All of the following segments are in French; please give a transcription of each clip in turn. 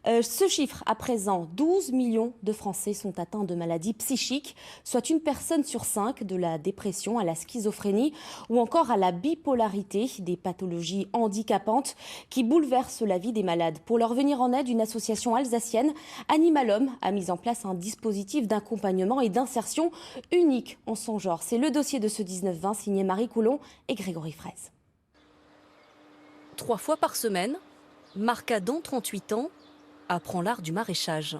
Ce chiffre, à présent, 12 millions de Français sont atteints de maladies psychiques, soit une personne sur 5, de la dépression à la schizophrénie ou encore à la bipolarité, des pathologies handicapantes qui bouleversent la vie des malades. Pour leur venir en aide, une association alsacienne, Animalhomme, a mis en place un dispositif d'accompagnement et d'insertion unique en son genre. C'est le dossier de ce 19-20 signé Marie Coulon et Grégory Fraise. 3 fois par semaine, Marc Adam, 38 ans, apprend l'art du maraîchage.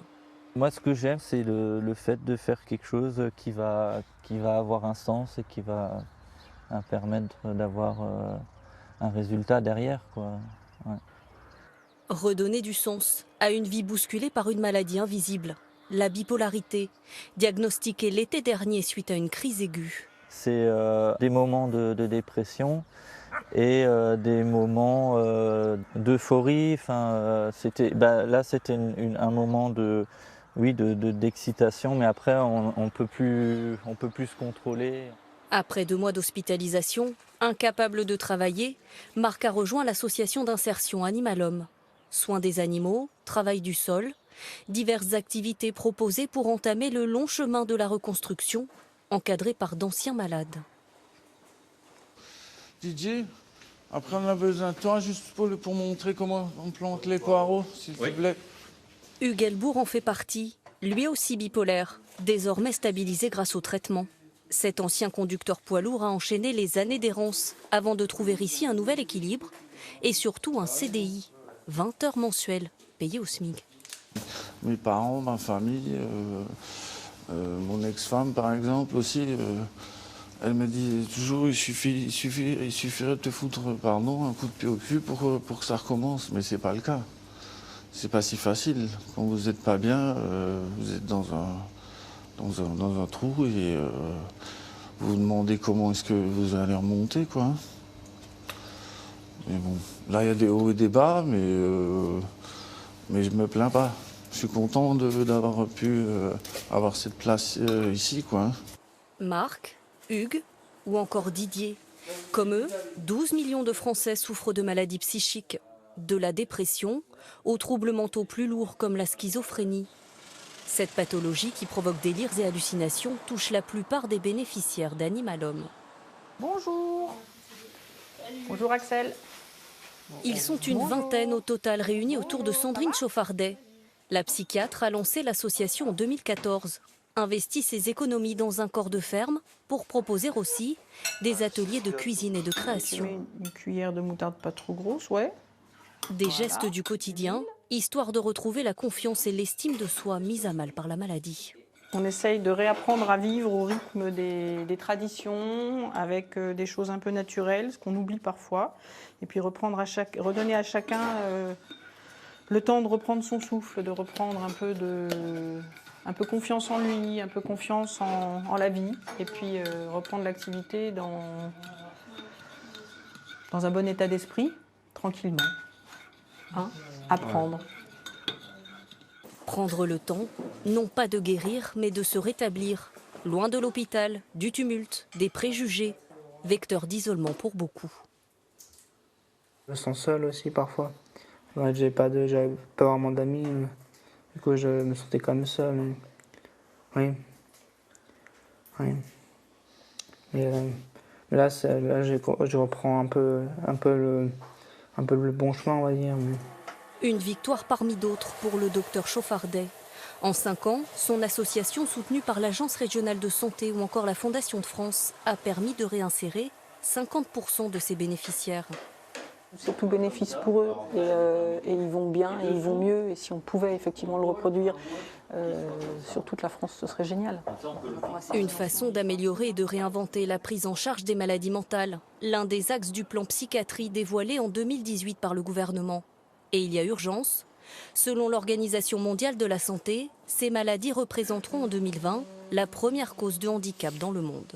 Moi, ce que j'aime, c'est le fait de faire quelque chose qui va avoir un sens et qui va permettre d'avoir un résultat derrière, quoi. Ouais. Redonner du sens à une vie bousculée par une maladie invisible, la bipolarité, diagnostiquée l'été dernier suite à une crise aiguë. C'est des moments de dépression et des moments d'euphorie. Enfin, là, c'était un moment d'excitation, mais après, on peut plus se contrôler. Après 2 mois d'hospitalisation, incapable de travailler, Marc a rejoint l'association d'insertion Animalhomme. Soins des animaux, travail du sol, diverses activités proposées pour entamer le long chemin de la reconstruction, encadré par d'anciens malades. Didier, après on a besoin de toi juste pour montrer comment on plante les poireaux, s'il te plaît. Hugues Elbourg en fait partie, lui aussi bipolaire, désormais stabilisé grâce au traitement. Cet ancien conducteur poids lourd a enchaîné les années d'errance avant de trouver ici un nouvel équilibre et surtout un CDI, 20 heures mensuelles, payées au SMIC. Mes parents, ma famille, mon ex-femme par exemple aussi, elle me dit toujours il suffirait de te foutre un coup de pied au cul pour que ça recommence, mais c'est pas le cas. C'est pas si facile. Quand vous n'êtes pas bien, vous êtes dans un trou et vous vous demandez comment est-ce que vous allez remonter, quoi. Mais bon, là il y a des hauts et des bas, mais je me plains pas. Je suis content d'avoir pu avoir cette place ici, quoi. Marc, Hugues ou encore Didier. Comme eux, 12 millions de Français souffrent de maladies psychiques, de la dépression aux troubles mentaux plus lourds comme la schizophrénie. Cette pathologie qui provoque délires et hallucinations touche la plupart des bénéficiaires d'Animalhomme. Bonjour. Bonjour Axel. Ils sont une vingtaine au total réunis autour de Sandrine Chauffardet. La psychiatre a lancé l'association en 2014, investit ses économies dans un corps de ferme pour proposer aussi des ateliers de cuisine et de création. Une cuillère de moutarde pas trop grosse, ouais. Des gestes du quotidien, histoire de retrouver la confiance et l'estime de soi mise à mal par la maladie. On essaye de réapprendre à vivre au rythme des traditions, avec des choses un peu naturelles, ce qu'on oublie parfois. Et puis redonner à chacun le temps de reprendre son souffle, de reprendre un peu confiance en lui, un peu confiance en la vie. Et puis reprendre l'activité dans un bon état d'esprit, tranquillement. Hein, apprendre. Prendre le temps, non pas de guérir, mais de se rétablir, loin de l'hôpital, du tumulte, des préjugés, vecteur d'isolement pour beaucoup. Je me sens seul aussi parfois. Ouais, j'avais pas vraiment d'amis, du coup je me sentais quand même seul. Oui. Oui. Mais là, je reprends un peu le bon chemin, on va dire. Une victoire parmi d'autres pour le docteur Chauffardet. En 5 ans, son association soutenue par l'Agence régionale de santé ou encore la Fondation de France a permis de réinsérer 50% de ses bénéficiaires. C'est tout bénéfice pour eux et ils vont bien et ils vont mieux. Et si on pouvait effectivement le reproduire sur toute la France, ce serait génial. Une façon d'améliorer et de réinventer la prise en charge des maladies mentales. L'un des axes du plan psychiatrie dévoilé en 2018 par le gouvernement. Et il y a urgence. Selon l'Organisation mondiale de la santé, ces maladies représenteront en 2020 la première cause de handicap dans le monde.